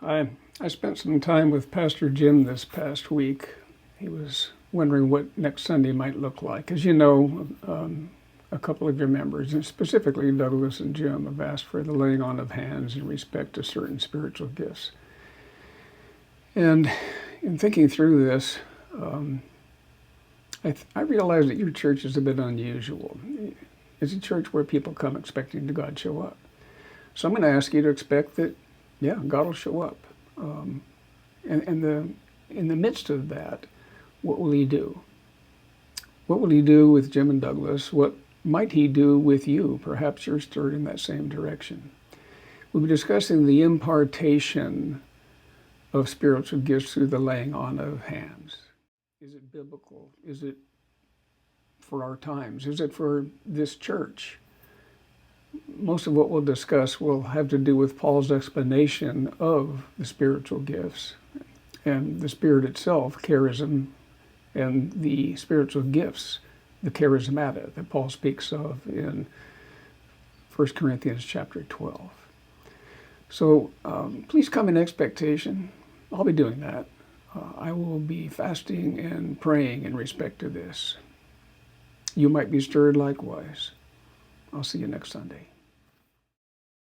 I spent some time with Pastor Jim this past week. He was wondering what next Sunday might look like. As you know, a couple of your members, and specifically Douglas and Jim, have asked for the laying on of hands in respect to certain spiritual gifts. And in thinking through this, I realized that your church is a bit unusual. It's a church where people come expecting to God show up. So I'm going to ask you to expect that, yeah, God will show up. And in the midst of that, what will He do? What will He do with Jim and Douglas? What might He do with you? Perhaps you're stirred in that same direction. We'll be discussing the impartation of spiritual gifts through the laying on of hands. Is it biblical? Is it for our times? Is it for this church? Most of what we'll discuss will have to do with Paul's explanation of the spiritual gifts and the Spirit itself, charism, and the spiritual gifts, the charismata that Paul speaks of in 1 Corinthians chapter 12. So please come in expectation. I'll be doing that. I will be fasting and praying in respect to this. You might be stirred likewise. I'll see you next Sunday.